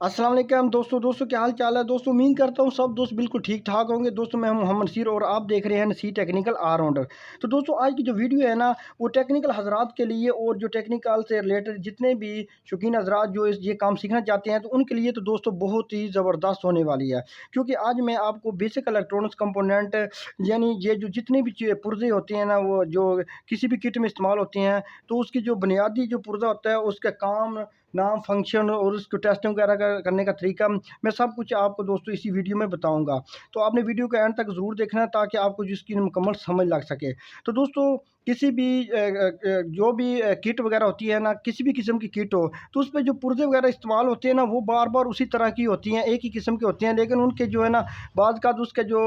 अस्सलाम वालेकुम दोस्तों क्या हाल चाल है दोस्तों। उम्मीद करता हूँ सब दोस्त बिल्कुल ठीक ठाक होंगे। दोस्तों मैं हूं मोहम्मद नसीर और आप देख रहे हैं नसीर टेक्निकल ऑलराउंडर। तो दोस्तों आज की जो वीडियो है ना वो टेक्निकल हजरात के लिए और जो टेक्निकल से रिलेटेड जितने भी शौकीन हजरात जो ये काम सीखना चाहते हैं तो उनके लिए तो दोस्तों बहुत ही ज़बरदस्त होने वाली है। क्योंकि आज मैं आपको बेसिक इलेक्ट्रॉनिक्स कंपोनेंट यानी ये जो जितने भी पुर्जे होते हैं ना वो जो किसी भी किट में इस्तेमाल होते हैं तो उसकी जो बुनियादी जो पुर्जा होता है उसका काम नाम, फंक्शन और उसको टेस्टिंग वगैरह करने का तरीका मैं सब कुछ आपको दोस्तों इसी वीडियो में बताऊंगा। तो आपने वीडियो को एंड तक ज़रूर देखना है ताकि आपको जिसकी मुकम्मल समझ लग सके। तो दोस्तों किसी भी जो भी किट वगैरह होती है ना, किसी भी किस्म की किट हो तो उस पर जो पुर्जे वगैरह इस्तेमाल होते हैं ना वो बार बार उसी तरह की होती हैं, एक ही किस्म के होते हैं, लेकिन उनके जो है ना बाद का उसका जो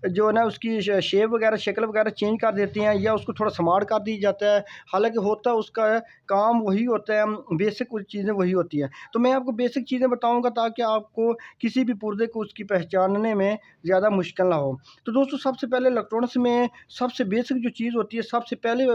जो है ना उसकी शेप वगैरह शक्ल वगैरह चेंज कर देते हैं या उसको थोड़ा स्मार्ट कर दी जाता है। हालांकि होता है उसका काम वही होता है, बेसिक कुछ चीज़ें वही होती हैं। तो मैं आपको बेसिक चीज़ें बताऊंगा ताकि आपको किसी भी पुर्जे को उसकी पहचानने में ज़्यादा मुश्किल ना हो। तो दोस्तों सबसे पहले इलेक्ट्रॉनिक्स में सबसे बेसिक जो चीज़ होती है, सबसे पहले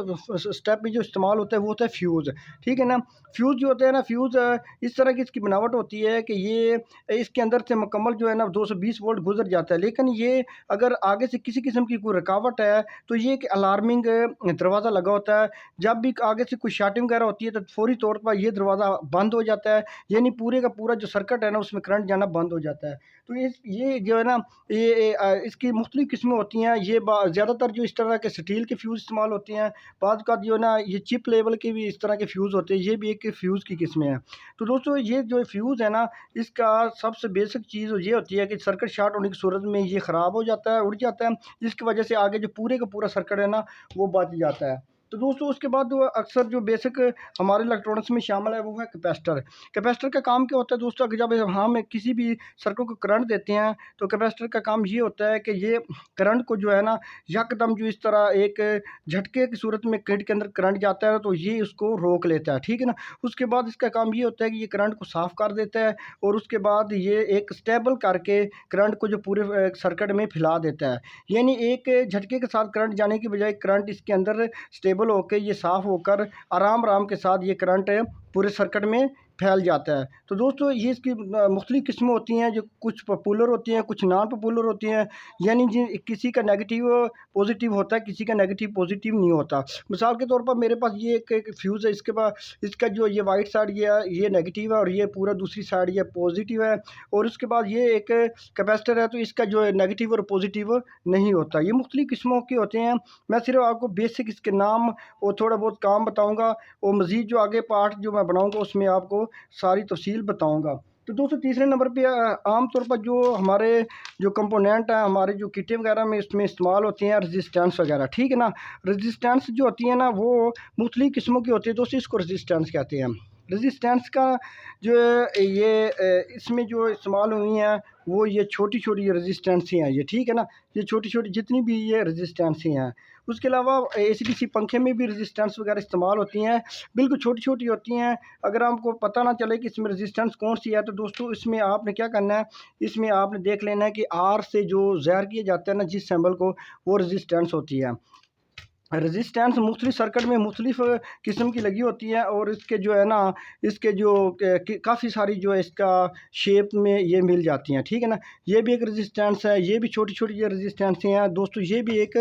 स्टेप में जो इस्तेमाल होता है वो होता है फ्यूज़। ठीक है ना। फ्यूज़ जो होते हैं ना, फ्यूज़ इस तरह की इसकी बनावट होती है कि ये इसके अंदर से मुकम्मल जो है ना 220 वोल्ट गुजर जाता है, लेकिन ये अगर आगे से किसी किस्म की कोई रुकावट है तो ये एक अलार्मिंग दरवाज़ा लगा होता है। जब भी आगे से कोई शॉर्टिंग वगैरह होती है तो फौरी तौर पर ये दरवाज़ा बंद हो जाता है, यानी पूरे का पूरा जो सर्किट है ना उसमें करंट जाना बंद हो जाता है। तो ये जो है ना इसकी मुख्तलिफ़ किस्में होती हैं। ये ज़्यादातर जो इस तरह के स्टील के फ्यूज़ इस्तेमाल होते हैं, बाद का जो है ना ये चिप लेवल के भी इस तरह के फ्यूज़ होते हैं, ये भी एक फ्यूज़ की किस्में हैं। तो दोस्तों ये जो फ्यूज़ है ना इसका सबसे बेसिक चीज़ ये होती है कि सर्किट शॉर्ट होने की सूरत में ये ख़राब हो जाता है, उड़ जाता है, जिसकी वजह से आगे जो पूरे का पूरा सर्किट है ना वो बच जाता है। तो दोस्तों उसके बाद जो अक्सर जो बेसिक हमारे इलेक्ट्रॉनिक्स में शामिल है वो है कैपेसिटर। कैपेसिटर का काम क्या होता है दोस्तों, कि जब हम किसी भी सर्किट को करंट देते हैं तो कैपेसिटर का काम ये होता है कि ये करंट को जो है ना यकदम जो इस तरह एक झटके की सूरत में किट के अंदर करंट जाता है तो ये उसको रोक लेता है। ठीक है ना। उसके बाद इसका काम ये होता है कि ये करंट को साफ़ कर देता है और उसके बाद ये एक स्टेबल करके करंट को जो पूरे सर्किट में फैला देता है। यानी एक झटके के साथ करंट जाने की बजाय करंट इसके अंदर स्टेबल होकर ये साफ़ होकर आराम आराम के साथ ये करंट पूरे सर्किट में फैल जाता है। तो दोस्तों ये इसकी मुख्तलिफ़ किस्में होती हैं, जो कुछ पॉपुलर होती हैं, कुछ नॉन पॉपुलर होती हैं, यानी किसी का नेगेटिव पॉजिटिव होता है, किसी का नेगेटिव पॉजिटिव नहीं होता। मिसाल के तौर पर मेरे पास ये एक फ्यूज़ है, इसके पास इसका जो ये वाइट साइड ये नेगेटिव है और ये पूरा दूसरी साइड ये पॉजिटिव है, और उसके बाद ये एक कैपेसिटर है तो इसका जो है नेगेटिव और पॉजिटिव नहीं होता। ये मुख्तलिफ़ किस्मों के होते हैं। मैं सिर्फ आपको बेसिक इसके नाम और थोड़ा बहुत काम बताऊँगा और मज़ीद जो आगे पार्ट जो मैं बनाऊँगा उसमें आपको सारी तफ़सील बताऊँगा। तो दोस्तों तीसरे नंबर पे आम तौर पर जो हमारे जो कंपोनेंट हैं, हमारे जो किटें वगैरह में इसमें इस्तेमाल होती हैं रेजिस्टेंस वगैरह। ठीक है ना। रेजिस्टेंस जो होती है ना वो मुख्तलिफ़ किस्मों की होती है दोस्तों, इसको रेजिस्टेंस कहते हैं। रेजिस्टेंस का जो ये इसमें जो इस्तेमाल हुई हैं वो ये छोटी छोटी रेजिस्टेंस हैं ये। ठीक है ना। ये छोटी छोटी जितनी भी ये रेजिस्टेंस हैं, उसके अलावा एसीडीसी पंखे में भी रेजिस्टेंस वगैरह इस्तेमाल होती हैं, बिल्कुल छोटी छोटी होती हैं। अगर आपको पता ना चले कि इसमें रेजिस्टेंस कौन सी है तो दोस्तों इसमें आपने क्या करना है, इसमें आपने देख लेना है कि आर से जो ज़ाहिर किया जाता है ना जिस सिंबल को, वो रेजिस्टेंस होती है। रेजिस्टेंस मुख्तलिफ़ सर्किट में मुख्तलिफ़ किस्म की लगी होती है और इसके जो है ना इसके जो काफ़ी सारी जो है इसका शेप में ये मिल जाती हैं। ठीक है ना। ये भी एक रेजिस्टेंस है, ये भी छोटी छोटी ये रेजिस्टेंस हैं दोस्तों, ये भी एक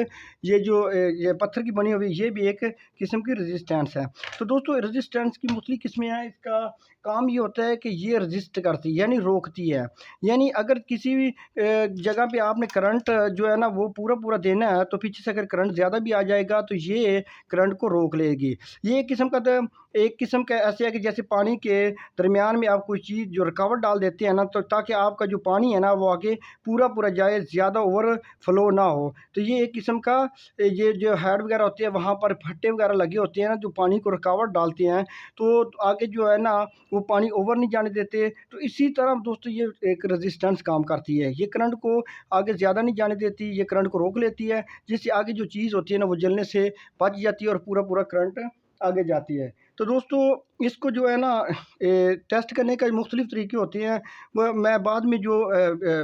ये जो ये पत्थर की बनी हुई ये भी एक किस्म की रेजिस्टेंस है। तो दोस्तों रेजिस्टेंस की मुख्तलिफ़ किस्में हैं। इसका काम ये होता है कि ये रजिस्ट करती है यानी रोकती है। यानी अगर किसी भी जगह पे आपने करंट जो है ना वो पूरा पूरा देना है तो पीछे से अगर करंट ज़्यादा भी आ जाएगा तो ये करंट को रोक लेगी। ये एक किस्म का ऐसे है कि जैसे पानी के दरमियान में आप कोई चीज़ जो रुकावट डाल देते हैं ना तो ताकि आपका जो पानी है ना वो आगे पूरा पूरा जाए, ज़्यादा ओवर फ्लो ना हो। तो ये एक किस्म का ये जो हेड वगैरह होती है वहाँ पर फट्टे वगैरह लगे होते हैं ना जो पानी को रुकावट डालते हैं, तो आगे जो है ना वो पानी ओवर नहीं जाने देते। तो इसी तरह दोस्तों ये एक रेजिस्टेंस काम करती है, ये करंट को आगे ज़्यादा नहीं जाने देती, ये करंट को रोक लेती है, जिससे आगे जो चीज़ होती है ना वो जलने से बच जाती है और पूरा पूरा करंट आगे जाती है। तो दोस्तों इसको जो है ना टेस्ट करने का मुख्तलिफ़ तरीके होते हैं। वह मैं बाद में जो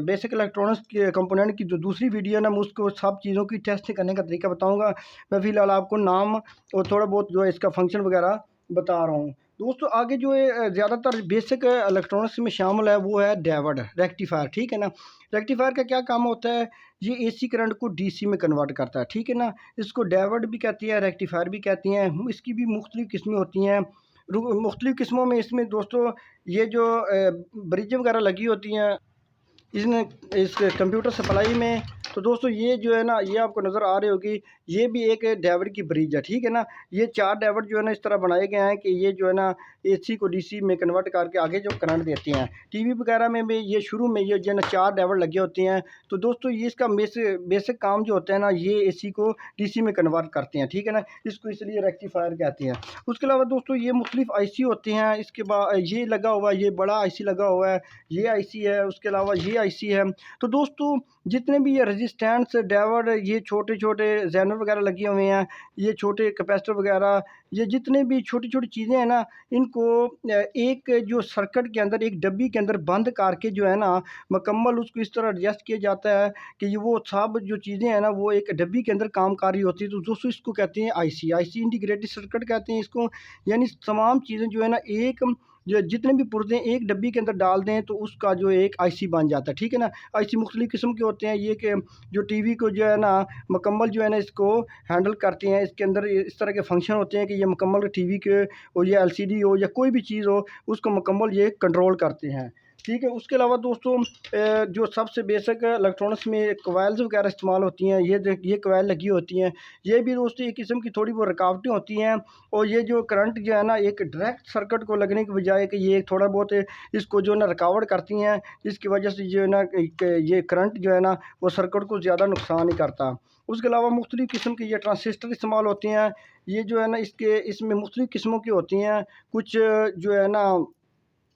बेसिक इलेक्ट्रॉनिक्स के कंपोनेंट की जो दूसरी वीडियो है ना मैं उसको सब चीज़ों की टेस्ट करने का तरीका बताऊँगा। मैं फ़िलहाल आपको नाम और थोड़ा बहुत जो है इसका फंक्शन वगैरह बता रहा हूँ। दोस्तों आगे जो है ज़्यादातर बेसिक इलेक्ट्रॉनिक्स में शामिल है वो है डायोड रेक्टिफायर, ठीक है ना। रेक्टिफायर का क्या काम होता है, ये एसी करंट को डीसी में कन्वर्ट करता है, ठीक है ना। इसको डायोड भी कहती है, रेक्टिफायर भी कहती हैं। इसकी भी मुख्तलिफ़ किस्में होती हैं। मुख्तलिफ़ किस्मों में इसमें दोस्तों ये जो ब्रिज वगैरह लगी होती हैं इसने इस कंप्यूटर सप्लाई में, तो दोस्तों ये जो है ना, ये आपको नज़र आ रही होगी, ये भी एक डायोड की ब्रिज है, ठीक है ना। ये 4 डायोड जो है ना इस तरह बनाए गए हैं कि ये जो है ना एसी को डीसी में कन्वर्ट करके आगे जो करंट देते हैं। टीवी वगैरह में भी ये शुरू में ये जो है ना 4 डायोड लगे होते हैं। तो दोस्तों ये इसका बेसिक काम जो होता है ना, ये एसी को डीसी में कन्वर्ट करते हैं, ठीक है ना। इसको इसलिए रेक्टिफायर कहते हैं। उसके अलावा दोस्तों ये मुख्तलिफ आईसी होते हैं। इसके बाद ये लगा हुआ है, ये बड़ा आईसी लगा हुआ है, ये आईसी है। उसके अलावा ये आईसी है। तो दोस्तों जितने भी ये रेजिस्टेंस डायोड, ये छोटे छोटे ज़ैनर वगैरह लगे हुए हैं, ये छोटे कैपेसिटर वगैरह, ये जितने भी छोटी छोटी चीज़ें हैं ना, इनको एक जो सर्किट के अंदर एक डब्बी के अंदर बंद करके जो है ना मुकम्मल उसको इस तरह एडजस्ट किया जाता है कि ये वो सब जो चीज़ें हैं ना वो एक डब्बी के अंदर काम कर रही होती है। तो दोस्तों इसको कहते हैं आईसी, आईसी इंटीग्रेटेड सर्किट कहते हैं इसको। यानी तमाम चीज़ें जो है ना एक जो जितने भी पुर्जे एक डब्बी के अंदर डाल दें तो उसका जो एक आईसी बन जाता है, ठीक है ना। आईसी मुख्तलिफ़ किस्म के होते हैं। ये कि जो टीवी को जो है ना मुकम्मल जो है ना इसको हैंडल करते हैं। इसके अंदर इस तरह के फंक्शन होते हैं कि ये मुकम्मल टीवी के और ये एलसीडी हो या कोई भी चीज़ हो उसको मुकम्मल ये कंट्रोल करते हैं, ठीक है। उसके अलावा दोस्तों जो सबसे बेसिक इलेक्ट्रॉनिक्स में कोयल्स वगैरह इस्तेमाल होती हैं, ये कोयल लगी होती हैं। ये भी दोस्तों एक किस्म की थोड़ी बहुत रुकावटें होती हैं। और ये जो करंट जो है ना एक डायरेक्ट सर्किट को लगने की बजाय कि ये थोड़ा बहुत इसको जो है ना रुकावट करती हैं, जिसकी वजह से जो है ना ये करंट जो है ना वो सर्किट को ज़्यादा नुकसान नहीं करता। उसके अलावा मुख्तलिफ़ किस्म के ये ट्रांजिस्टर इस्तेमाल होते हैं। ये जो है ना इसमें मुख्तलिफ़ किस्मों की होती हैं। कुछ जो है ना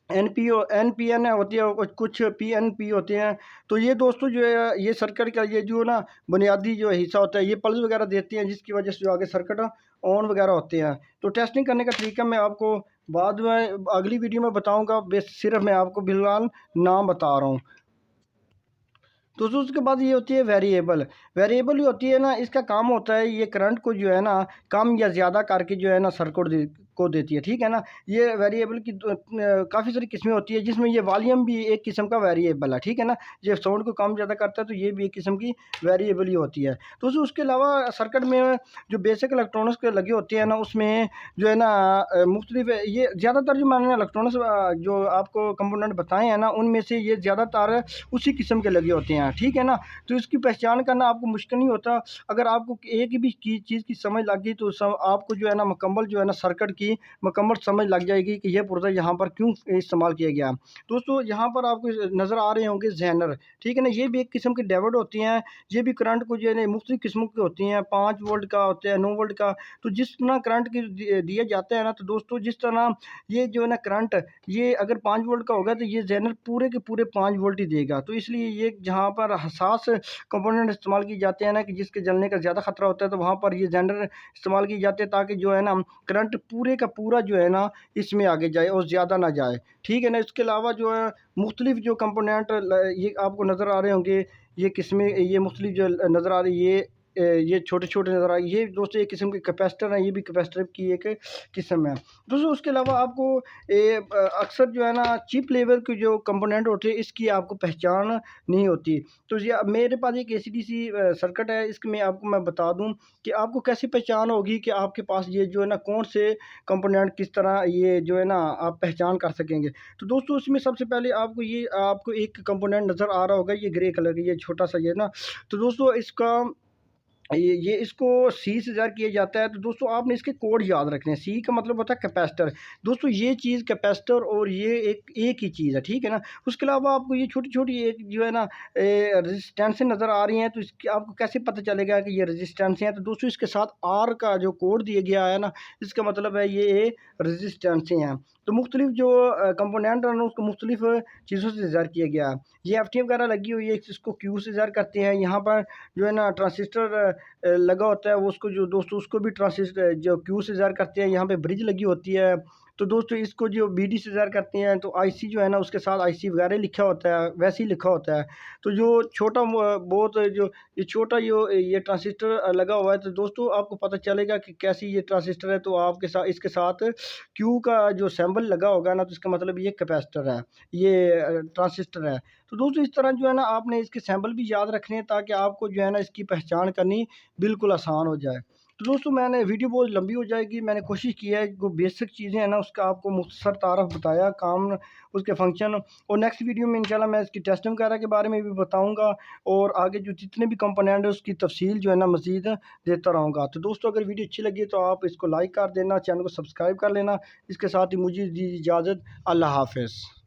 एनपीएन होती है और कुछ पीएनपी होते हैं। तो ये दोस्तों जो है ये सर्किट का ये जो ना बुनियादी जो हिस्सा होता है, ये पल्स वगैरह देती हैं जिसकी वजह से जो आगे सर्किट ऑन वगैरह होते हैं। तो टेस्टिंग करने का तरीका मैं आपको बाद में अगली वीडियो में बताऊंगा, बस सिर्फ मैं आपको फिलहाल नाम बता रहा हूँ। दोस्तों उसके बाद ये होती है वेरिएबल। वेरिएबल ही होती है ना, इसका काम होता है ये करंट को जो है ना कम या ज़्यादा करके जो है ना सर्किट को देती है, ठीक है ना। ये वेरिएबल की काफ़ी सारी किस्में होती है, जिसमें ये वॉल्यूम भी एक किस्म का वेरिएबल है, ठीक है ना। ये साउंड को कम ज़्यादा करता है तो ये भी एक किस्म की वेरिएबल ही होती है। दोस्तों उसके अलावा सर्किट में जो बेसिक इलेक्ट्रॉनिक्स के लगे होते हैं ना उसमें जो है ना मुख्तलिफ ये ज़्यादातर जो मैंने इलेक्ट्रॉनिक्स जो आपको कंपोनेंट बताए हैं ना उनमें से ये ज़्यादातर उसी किस्म के लगे होते हैं, ठीक है ना। तो इसकी पहचान करना आपको मुश्किल नहीं होता। अगर आपको एक भी चीज़ की समझ लग गई तो आपको जो है ना मुकम्मल जो है ना सर्किट की मुकम्मल समझ लग जाएगी कि यह पुर्जा यहाँ पर क्यों इस्तेमाल किया गया। दोस्तों यहाँ पर आपको नज़र आ रहे होंगे ज़ैनर, ठीक है ना। ये भी एक किस्म के डायोड होती हैं। ये भी करंट को जो है मुख्तलिफ़ किस्मों की होती हैं, 5 वोल्ट का होता है, 9 वोल्ट का। तो जिस तरह करंट की दिया जाता है ना, तो दोस्तों जिस तरह ये जो है ना करंट ये अगर 5 वोल्ट का होगा तो ये ज़ैनर पूरे के पूरे 5 वोल्ट ही देगा। तो इसलिए ये जहाँ पर हसास कंपोनेंट इस्तेमाल किए जाते हैं ना कि जिसके जलने का ज़्यादा ख़तरा होता है, तो वहाँ पर ये ज़ैनर इस्तेमाल किए जाते हैं ताकि जो है ना करंट पूरे का पूरा जो है ना इसमें आगे जाए और ज़्यादा ना जाए, ठीक है ना। इसके अलावा जो है मुख्तलिफ़ जो कंपोनेंट ये आपको नज़र आ रहे होंगे, ये किस्में ये मुख्तलिफ़ जो नज़र आ रही है ये छोटे-छोटे नज़र आए, ये दोस्तों एक किस्म के कैपेसिटर हैं। ये भी कैपेसिटर की एक किस्म है। दोस्तों उसके अलावा आपको अक्सर जो है ना चिप लेवल के जो कंपोनेंट होते हैं इसकी आपको पहचान नहीं होती। तो ये मेरे पास एक एसीडीसी सर्किट है, इसकी मैं बता दूं कि आपको कैसे पहचान होगी कि आपके पास ये जो है ना कौन से कंपोनेंट किस तरह ये जो है ना आप पहचान कर सकेंगे। तो दोस्तों इसमें सबसे पहले आपको एक कंपोनेंट नज़र आ रहा होगा, ये ग्रे कलर का, ये छोटा सा ये ना। तो दोस्तों इसका ये इसको सी से ज़ाहिर किया जाता है। तो दोस्तों आपने इसके कोड याद रखने हैं। सी का मतलब होता है कैपेसिटर। दोस्तों ये चीज़ कैपेसिटर और ये एक ही चीज़ है, ठीक है ना। उसके अलावा आपको ये छोटी-छोटी एक जो है ना रेजिस्टेंसें नज़र आ रही हैं, तो इसकी आपको कैसे पता चलेगा कि ये रेजिस्टेंसें हैं। तो दोस्तों इसके साथ आर का जो कोड दिया गया है ना, इसका मतलब है ये रेजिस्टेंसें हैं। तो मुख्तलिफ जो कंपोनेंट है ना उसको मुख्तलिफ चीज़ों से ज़ाहिर किया गया है। ये एफटी वगैरह लगी हुई है, इसको क्यू से ज़ाहिर करते हैं। यहाँ पर जो है ना ट्रांजिस्टर लगा होता है वो उसको जो दोस्तों उसको भी ट्रांसिस्टर जो क्यू से ज़ाहिर करते हैं। यहाँ पे ब्रिज लगी होती है तो दोस्तों इसको जो BD से ज़ाहिर करते हैं तो IC जो है ना उसके साथ IC वगैरह लिखा होता है, वैसे ही लिखा होता है। तो जो छोटा बहुत जो ये छोटा जो ये ट्रांजिस्टर लगा हुआ है, तो दोस्तों आपको पता चलेगा कि कैसी ये ट्रांजिस्टर है। तो आपके साथ इसके साथ Q का जो सिंबल लगा होगा ना, तो इसका मतलब ये कैपेसिटर है, ये ट्रांजिस्टर है। तो दोस्तों इस तरह जो है ना आपने इसके सिंबल भी याद रखने हैं ताकि आपको जो है ना इसकी पहचान करनी बिल्कुल आसान हो जाए। तो दोस्तों मैंने वीडियो बहुत लंबी हो जाएगी, मैंने कोशिश की है जो बेसिक चीज़ें हैं ना उसका आपको मुख्तसर तारफ़ बताया, काम उसके फंक्शन। और नेक्स्ट वीडियो में इंशाल्लाह मैं इसकी टेस्टिंग वगैरह के बारे में भी बताऊंगा और आगे जो जितने भी कंपोनेंट है उसकी तफसील जो है ना मज़ीद देता रहूँगा। तो दोस्तों अगर वीडियो अच्छी लगी तो आप इसको लाइक कर देना, चैनल को सब्सक्राइब कर लेना। इसके साथ ही मुझे दीजिए इजाज़त। अल्लाह हाफ़िज़।